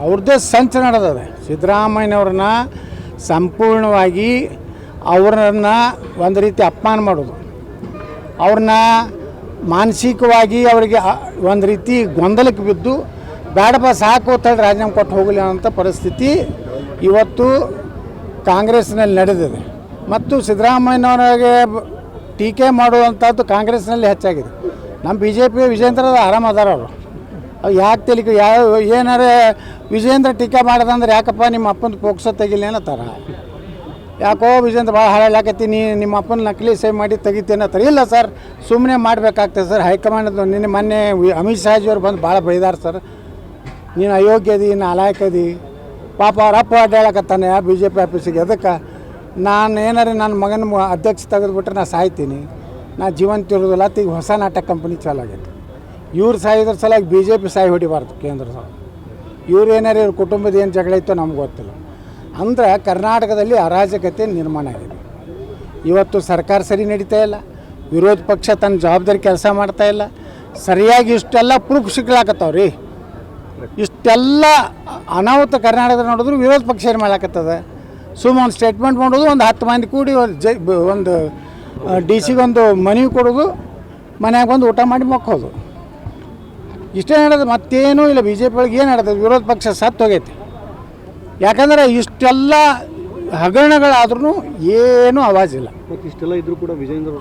ಅವ್ರದ್ದೇ ಸಂಚು ನಡೆದಿದೆ. ಸಿದ್ದರಾಮಯ್ಯನವ್ರನ್ನ ಸಂಪೂರ್ಣವಾಗಿ ಅವ್ರನ್ನ ಒಂದು ರೀತಿ ಅಪಮಾನ ಮಾಡೋದು, ಅವ್ರನ್ನ ಮಾನಸಿಕವಾಗಿ ಅವರಿಗೆ ಒಂದು ರೀತಿ ಗೊಂದಲಕ್ಕೆ ಬಿದ್ದು ಬೇಡಪ್ಪ ಸಾಕು ಅಂತೇಳಿ ರಾಜೀನಾಮೆ ಕೊಟ್ಟು ಹೋಗಲಿ ಅನ್ನೋಂಥ ಪರಿಸ್ಥಿತಿ ಇವತ್ತು ಕಾಂಗ್ರೆಸ್ನಲ್ಲಿ ನಡೆದಿದೆ. ಮತ್ತು ಸಿದ್ದರಾಮಯ್ಯನವರಿಗೆ ಟೀಕೆ ಮಾಡುವಂಥದ್ದು ಕಾಂಗ್ರೆಸ್ನಲ್ಲಿ ಹೆಚ್ಚಾಗಿದೆ. ನಮ್ಮ ಬಿ ಜೆ ಪಿ ವಿಜೇಂದ್ರದ ಆರಾಮದಾರ ಅವರು. ಅವು ಯಾಕೆ ತೆಲಿಕೆ ಏನಾರೇ ವಿಜೇಂದ್ರ ಟೀಕೆ ಮಾಡೋದಂದ್ರೆ ಯಾಕಪ್ಪ ನಿಮ್ಮ ಅಪ್ಪನ ಪೋಕ್ಸೋ ತೆಗಿಲಿ ಅನ್ನತ್ತಾರ. ಯಾಕೋ ವಿಜೇಂದ್ರ ಭಾಳ ಹಾಳಾಕತ್ತೀನಿ, ನಿಮ್ಮ ಅಪ್ಪನ ನಕಲಿ ಸೇವ್ ಮಾಡಿ ತೆಗಿತೀನಿ ಅಂತಾರೆ. ಇಲ್ಲ ಸರ್, ಸುಮ್ಮನೆ ಮಾಡಬೇಕಾಗ್ತದೆ ಸರ್. ಹೈಕಮಾಂಡ್ ನಿನ್ನೆ ಮೊನ್ನೆ ಅಮಿತ್ ಶಾಜಿಯವ್ರು ಬಂದು ಭಾಳ ಬೈದಾರೆ ಸರ್, ನೀನು ಅಯೋಗ್ಯದಿ, ನಾಲಾಯಕದಿ, ಪಾಪ ಅವ್ರ ಅಪ್ಪ ಅಡ್ಡಾಡಕತ್ತಾನೆ ಬಿ ಜೆ ಪಿ ಆಫೀಸಿಗೆ. ಅದಕ್ಕೆ ನಾನು ಏನಾರು ನನ್ನ ಮಗನ ಅಧ್ಯಕ್ಷ ತೆಗೆದುಬಿಟ್ರೆ ನಾನು ಸಾಯ್ತೀನಿ, ನಾ ಜೀವಂತ ಇರೋದಿಲ್ಲ. ಈಗ ಹೊಸ ನಾಟಕ ಕಂಪ್ನಿ ಚಾಲು ಆಗೈತೆ. ಇವ್ರು ಸಾಯಿದ್ರ ಸಲಾಗಿ ಬಿ ಜೆ ಪಿ ಸಾಯಿ ಹೊಡಿಬಾರ್ದು ಕೇಂದ್ರದ. ಇವ್ರು ಏನಾರು ಇವ್ರ ಕುಟುಂಬದ ಏನು ಜಗಳ ಇತ್ತೋ ನಮ್ಗೆ ಗೊತ್ತಿಲ್ಲ. ಅಂದ್ರೆ ಕರ್ನಾಟಕದಲ್ಲಿ ಅರಾಜಕತೆ ನಿರ್ಮಾಣ ಆಗಿದೆ. ಇವತ್ತು ಸರ್ಕಾರ ಸರಿ ನಡೀತಾ ಇಲ್ಲ, ವಿರೋಧ ಪಕ್ಷ ತನ್ನ ಜವಾಬ್ದಾರಿ ಕೆಲಸ ಮಾಡ್ತಾಯಿಲ್ಲ. ಸರಿಯಾಗಿ ಇಷ್ಟೆಲ್ಲ ಪ್ರೂಫ್ ಸಿಗ್ಲಾಕತ್ತಾವ್ರಿ. ಇಷ್ಟೆಲ್ಲ ಅನಾಹುತ ಕರ್ನಾಟಕದ ನೋಡಿದ್ರು ವಿರೋಧ ಪಕ್ಷ ಏನು ಮಾಡ್ಲಾಕತ್ತದ. ಸುಮ್ಮ ಒಂದು ಸ್ಟೇಟ್ಮೆಂಟ್ ಮಾಡೋದು, ಒಂದು 10 ಮಂದಿ ಕೂಡಿ ಒಂದು ಡಿ ಸಿಗೊಂದು ಮನವಿ ಕೊಡೋದು, ಮನ್ಯಾಗ ಬಂದು ಊಟ ಮಾಡಿ ಮಕ್ಕೋದು, ಇಷ್ಟೇ ನಡೆದು ಮತ್ತೇನೂ ಇಲ್ಲ. ಬಿ ಜೆ ಪಿ ಒಳಗೆ ಏನು ನಡೆದ, ವಿರೋಧ ಪಕ್ಷ ಸತ್ತು ಹೋಗೈತೆ. ಯಾಕಂದರೆ ಇಷ್ಟೆಲ್ಲ ಹಗರಣಗಳಾದ್ರೂ ಏನೂ ಆವಾಜಿಲ್ಲ. ಇಷ್ಟೆಲ್ಲ ಇದ್ರೂ ಕೂಡ ವಿಜೇಂದ್ರ